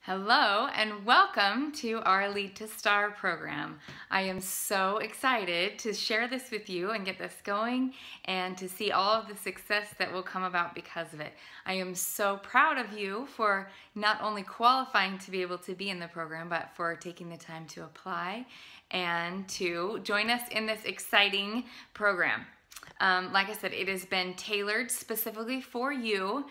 Hello and welcome to our Lead to Star program. I am so excited to share this with you and get this going and to see all of the success that will come about because of it. I am so proud of you for not only qualifying to be able to be in the program, but for taking the time to apply and to join us in this exciting program. Like I said, it has been tailored specifically for you.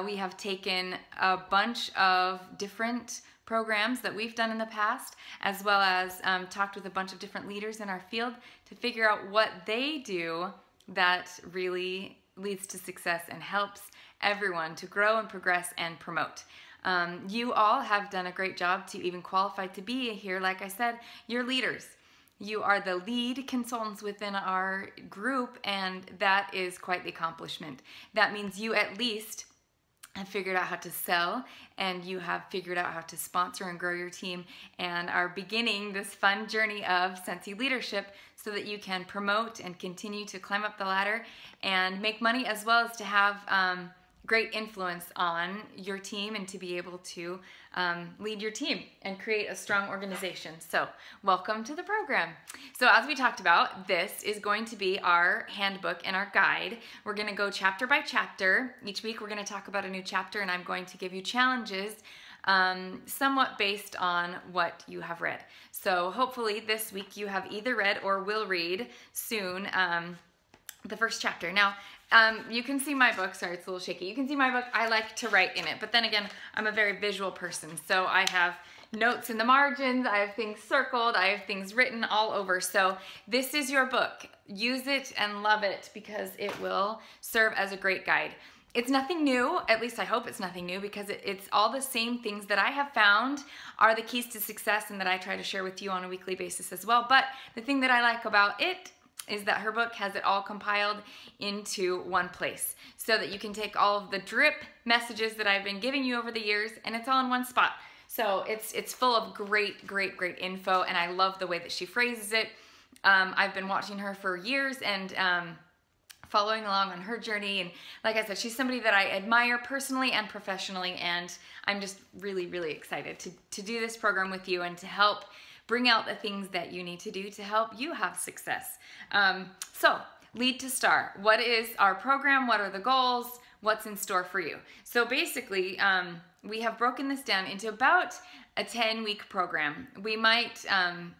We have taken a bunch of different programs that we've done in the past, as well as talked with a bunch of different leaders in our field to figure out what they do that really leads to success and helps everyone to grow and progress and promote. You all have done a great job to even qualify to be here. Like I said, you're leaders. You are the lead consultants within our group, and that is quite the accomplishment. That means you at least have figured out how to sell, and you have figured out how to sponsor and grow your team, and are beginning this fun journey of Scentsy leadership so that you can promote and continue to climb up the ladder and make money, as well as to have great influence on your team and to be able to lead your team and create a strong organization. So welcome to the program. So as we talked about, this is going to be our handbook and our guide. We're going to go chapter by chapter. Each week we're going to talk about a new chapter, and I'm going to give you challenges somewhat based on what you have read. So hopefully this week you have either read or will read soon the first chapter. Now, you can see my book. Sorry, it's a little shaky. You can see my book. I like to write in it, but then again, I'm a very visual person. So I have notes in the margins. I have things circled. I have things written all over. So this is your book. Use it and love it because it will serve as a great guide. It's nothing new, at least I hope it's nothing new, because it's all the same things that I have found are the keys to success and that I try to share with you on a weekly basis as well. But the thing that I like about it is that her book has it all compiled into one place so that you can take all of the drip messages that I've been giving you over the years, and it's all in one spot. So it's full of great info, and I love the way that she phrases it. I've been watching her for years and following along on her journey, and like I said, she's somebody that I admire personally and professionally, and I'm just really excited to do this program with you and to help bring out the things that you need to do to help you have success. So, Lead to Star. What is our program? What are the goals? What's in store for you? So basically, we have broken this down into about a 10-week program. We might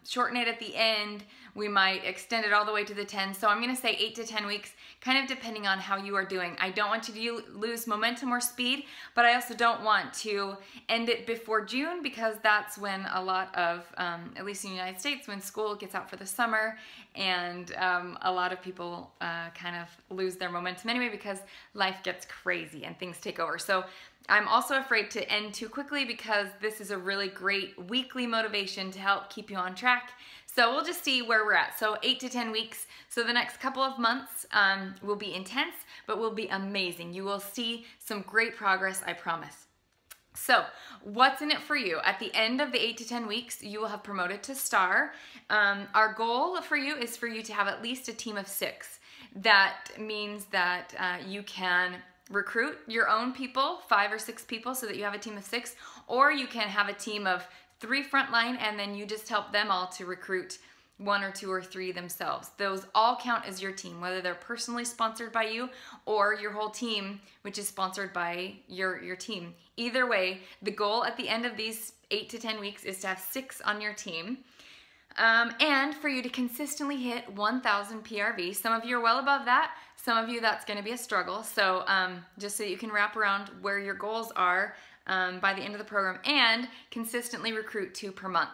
shorten it at the end. We might extend it all the way to the 10. So I'm going to say 8 to 10 weeks, kind of depending on how you are doing. I don't want you to lose momentum or speed, but I also don't want to end it before June, because that's when a lot of, at least in the United States, when school gets out for the summer, and a lot of people kind of lose their momentum anyway because life gets crazy and things take over. So I'm also afraid to end too quickly, because this is a really great weekly motivation to help keep you on track. So we'll just see where we're at. So 8 to 10 weeks. So the next couple of months will be intense, but will be amazing. You will see some great progress, I promise. So what's in it for you? At the end of the 8 to 10 weeks, you will have promoted to Star. Our goal for you is for you to have at least a team of 6. That means that you can recruit your own people, 5 or 6 people, so that you have a team of 6, or you can have a team of 3 frontline, and then you just help them all to recruit 1 or 2 or 3 themselves. Those all count as your team, whether they're personally sponsored by you or your whole team, which is sponsored by your team. Either way, the goal at the end of these 8 to 10 weeks is to have 6 on your team. And for you to consistently hit 1,000 PRV. Some of you are well above that. Some of you, that's going to be a struggle. So just so you can wrap around where your goals are by the end of the program, and consistently recruit 2 per month.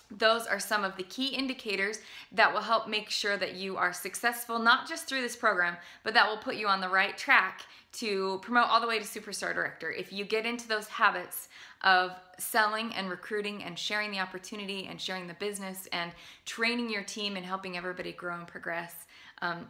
Those are some of the key indicators that will help make sure that you are successful, not just through this program, but that will put you on the right track to promote all the way to Superstar Director. If you get into those habits of selling and recruiting and sharing the opportunity and sharing the business and training your team and helping everybody grow and progress,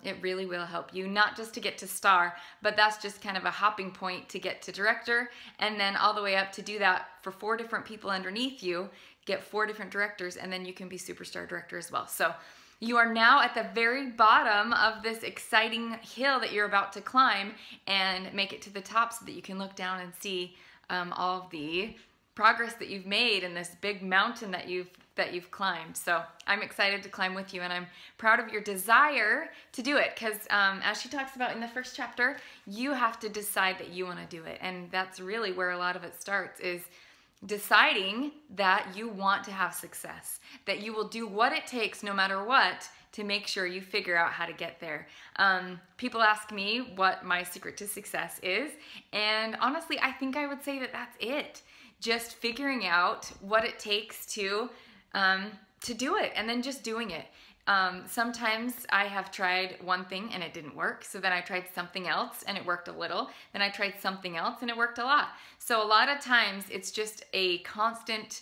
it really will help you, not just to get to Star, but that's just kind of a hopping point to get to Director, and then all the way up to do that for 4 different people underneath you, get 4 different directors, and then you can be Superstar Director as well. So you are now at the very bottom of this exciting hill that you're about to climb and make it to the top so that you can look down and see all of the progress that you've made and this big mountain that you've climbed. So I'm excited to climb with you, and I'm proud of your desire to do it, because as she talks about in the first chapter, you have to decide that you want to do it. And that's really where a lot of it starts, is deciding that you want to have success, that you will do what it takes no matter what to make sure you figure out how to get there. People ask me what my secret to success is, and honestly, I think I would say that that's it. Just figuring out what it takes to do it, and then just doing it. Sometimes I have tried one thing and it didn't work, so then I tried something else and it worked a little, then I tried something else and it worked a lot. So a lot of times it's just a constant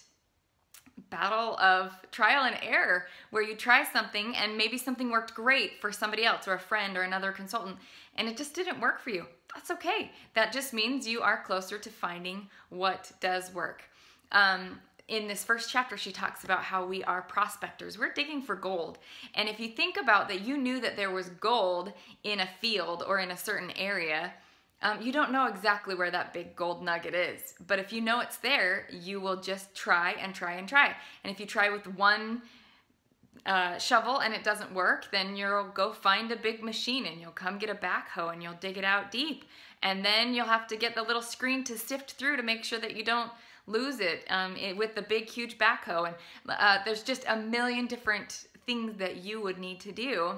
battle of trial and error, where you try something and maybe something worked great for somebody else or a friend or another consultant, and it just didn't work for you. That's okay. That just means you are closer to finding what does work. In this first chapter, she talks about how we are prospectors. We're digging for gold. And if you think about that, you knew that there was gold in a field or in a certain area, you don't know exactly where that big gold nugget is. But if you know it's there, you will just try and try and try. And if you try with one shovel and it doesn't work, then you'll go find a big machine and you'll come get a backhoe and you'll dig it out deep. And then you'll have to get the little screen to sift through to make sure that you don't lose it with the big, huge backhoe. And there's just a million different things that you would need to do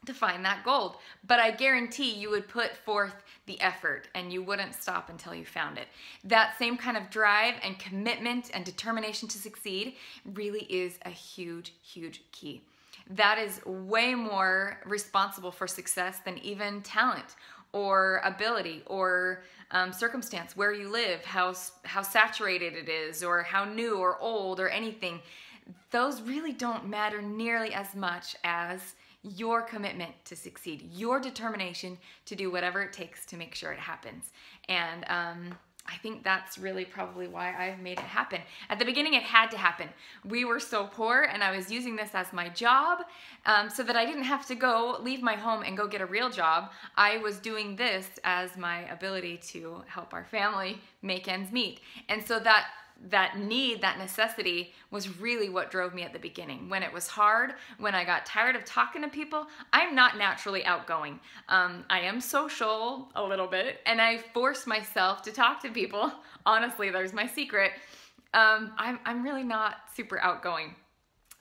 to find that gold. But I guarantee you would put forth the effort and you wouldn't stop until you found it. That same kind of drive and commitment and determination to succeed really is a huge, huge key. That is way more responsible for success than even talent or ability or circumstance, where you live, how saturated it is, or how new or old or anything. Those really don't matter nearly as much as your commitment to succeed, your determination to do whatever it takes to make sure it happens. And I think that's really probably why I've made it happen. At the beginning, it had to happen. We were so poor, and I was using this as my job so that I didn't have to go leave my home and go get a real job. I was doing this as my ability to help our family make ends meet. And so that need, that necessity was really what drove me at the beginning. When it was hard, when I got tired of talking to people, I'm not naturally outgoing. I am social a little bit, and I force myself to talk to people. Honestly, there's my secret. I'm really not super outgoing.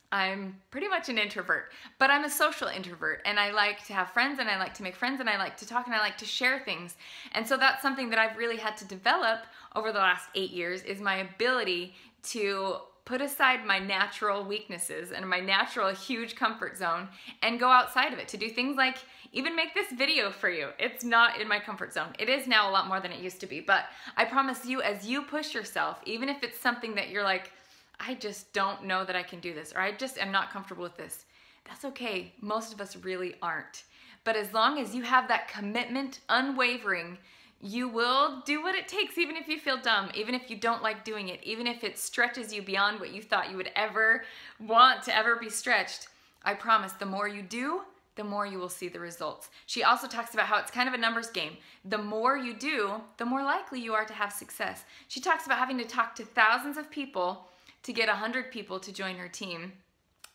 I'm pretty much an introvert, but I'm a social introvert, and I like to have friends, and I like to make friends, and I like to talk, and I like to share things. And so that's something that I've really had to develop over the last 8 years, is my ability to put aside my natural weaknesses and my natural huge comfort zone and go outside of it to do things like even make this video for you. It's not in my comfort zone. It is now a lot more than it used to be, but I promise you, as you push yourself, even if it's something that you're like, I just don't know that I can do this, or I just am not comfortable with this, that's okay. Most of us really aren't. But as long as you have that commitment, unwavering, you will do what it takes, even if you feel dumb, even if you don't like doing it, even if it stretches you beyond what you thought you would ever want to ever be stretched. I promise, the more you do, the more you will see the results. She also talks about how it's kind of a numbers game. The more you do, the more likely you are to have success. She talks about having to talk to thousands of people to get 100 people to join her team.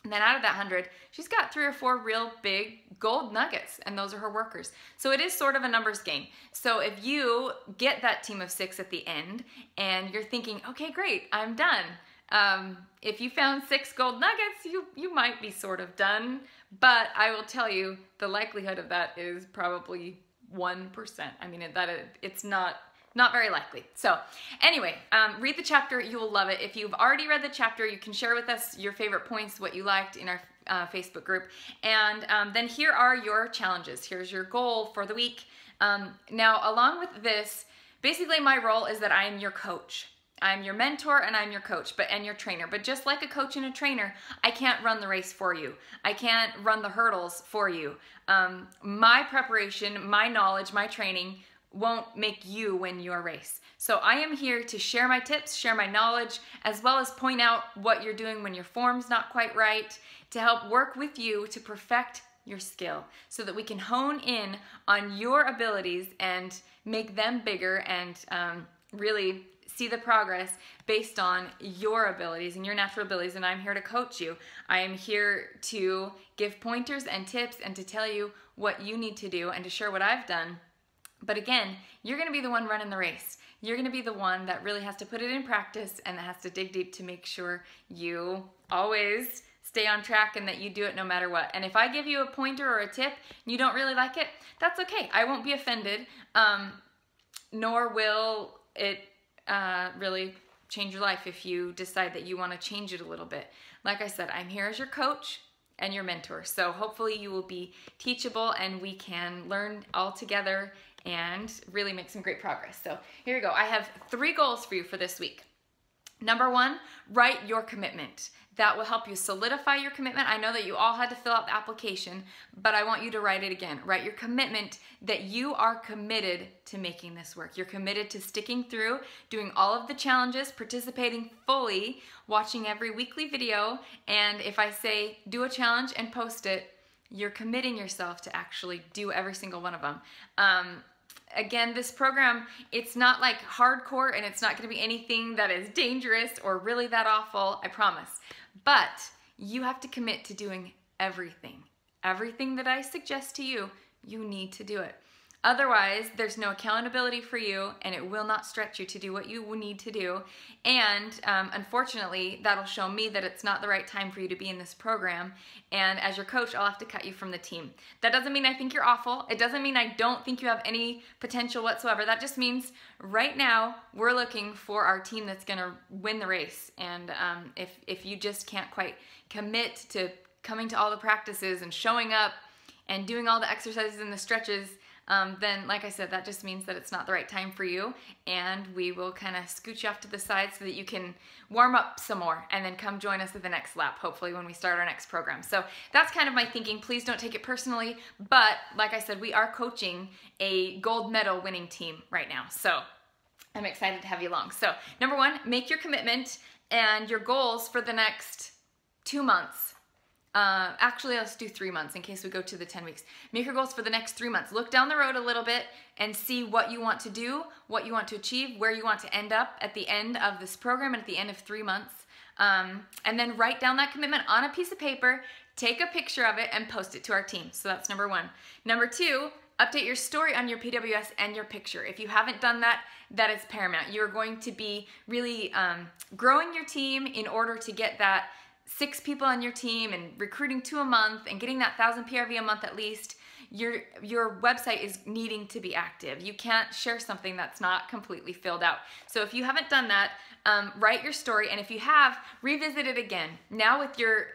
And then out of that 100, she's got 3 or 4 real big gold nuggets, and those are her workers. So it is sort of a numbers game. So if you get that team of 6 at the end, and you're thinking, okay, great, I'm done. If you found 6 gold nuggets, you might be sort of done, but I will tell you, the likelihood of that is probably 1%. I mean, it's not very likely. So anyway, read the chapter. You will love it. If you've already read the chapter, you can share with us your favorite points, what you liked in our Facebook group. And then here are your challenges. Here's your goal for the week. Now, along with this, basically my role is that I am your coach. I'm your mentor and I'm your coach and your trainer. But just like a coach and a trainer, I can't run the race for you. I can't run the hurdles for you. My preparation, my knowledge, my training won't make you win your race. So I am here to share my tips, share my knowledge, as well as point out what you're doing when your form's not quite right, to help work with you to perfect your skill so that we can hone in on your abilities and make them bigger and really see the progress based on your abilities and your natural abilities, and I'm here to coach you. I am here to give pointers and tips and to tell you what you need to do and to share what I've done. But again, you're going to be the one running the race. You're going to be the one that really has to put it in practice and that has to dig deep to make sure you always stay on track and that you do it no matter what. And if I give you a pointer or a tip and you don't really like it, that's okay. I won't be offended, nor will it really change your life if you decide that you want to change it a little bit. Like I said, I'm here as your coach and your mentor. So hopefully you will be teachable and we can learn all together and really make some great progress. So here you go. I have 3 goals for you for this week. Number 1, write your commitment. That will help you solidify your commitment. I know that you all had to fill out the application, but I want you to write it again. Write your commitment that you are committed to making this work. You're committed to sticking through, doing all of the challenges, participating fully, watching every weekly video, and if I say do a challenge and post it, you're committing yourself to actually do every single one of them. Again, this program, it's not like hardcore and it's not going to be anything that is dangerous or really that awful, I promise. But you have to commit to doing everything. Everything that I suggest to you, you need to do it. Otherwise, there's no accountability for you and it will not stretch you to do what you need to do. And unfortunately, that'll show me that it's not the right time for you to be in this program. And as your coach, I'll have to cut you from the team. That doesn't mean I think you're awful. It doesn't mean I don't think you have any potential whatsoever. That just means right now we're looking for our team that's gonna win the race. And if you just can't quite commit to coming to all the practices and showing up and doing all the exercises and the stretches, then like I said, that just means that it's not the right time for you, and we will kind of scoot you off to the side so that you can warm up some more and then come join us at the next lap, hopefully when we start our next program. So that's kind of my thinking. Please don't take it personally, but like I said, we are coaching a gold medal winning team right now, so I'm excited to have you along. So number 1, make your commitment and your goals for the next 2 months. Actually, let's do 3 months in case we go to the 10 weeks. Make your goals for the next 3 months. Look down the road a little bit and see what you want to do, what you want to achieve, where you want to end up at the end of this program and at the end of 3 months. And then write down that commitment on a piece of paper, take a picture of it, and post it to our team. So that's number 1. Number 2, update your story on your PWS and your picture. If you haven't done that, that is paramount. You're going to be really growing your team in order to get that 6 people on your team and recruiting 2 a month and getting that 1,000 PRV a month at least. Your website is needing to be active. You can't share something that's not completely filled out. So if you haven't done that, write your story, and if you have, revisit it again. Now with your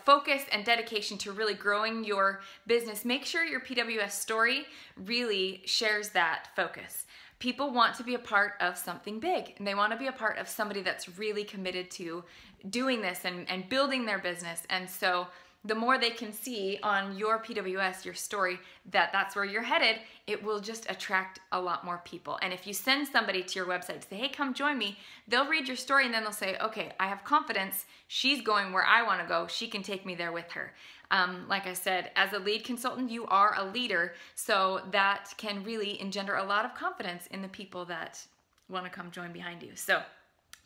focus and dedication to really growing your business, make sure your PWS story really shares that focus. People want to be a part of something big, and they want to be a part of somebody that's really committed to doing this and building their business. And so the more they can see on your PWS, your story, that that's where you're headed, it will just attract a lot more people. And if you send somebody to your website to say, hey, come join me, they'll read your story and then they'll say, okay, I have confidence. She's going where I want to go. She can take me there with her. Like I said, as a lead consultant, you are a leader, so that can really engender a lot of confidence in the people that want to come join behind you. So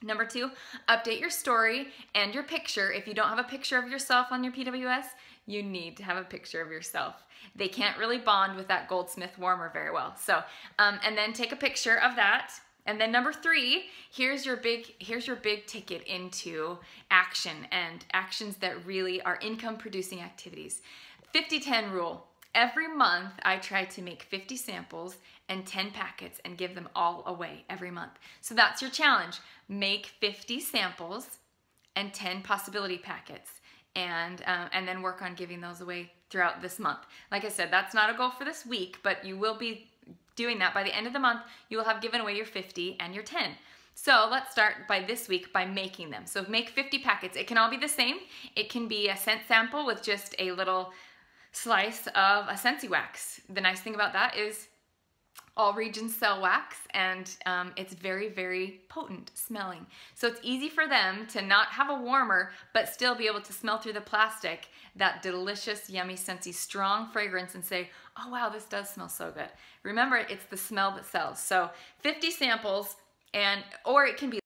number 2, update your story and your picture. If you don't have a picture of yourself on your PWS, you need to have a picture of yourself. They can't really bond with that Goldsmith warmer very well. So, and then take a picture of that. And then number 3, here's your big ticket into action and actions that really are income producing activities. 50-10 rule. Every month I try to make 50 samples and 10 packets and give them all away every month. So that's your challenge. Make 50 samples and 10 possibility packets, and then work on giving those away throughout this month. Like I said, that's not a goal for this week, but you will be doing that. By the end of the month, you will have given away your 50 and your 10. So let's start by this week by making them. So make 50 packets. It can all be the same. It can be a scent sample with just a little slice of a Scentsy wax. The nice thing about that is all regions sell wax, and it's very, very potent smelling. So it's easy for them to not have a warmer, but still be able to smell through the plastic that delicious, yummy, Scentsy, strong fragrance and say, oh wow, this does smell so good. Remember, it's the smell that sells. So 50 samples, or it can be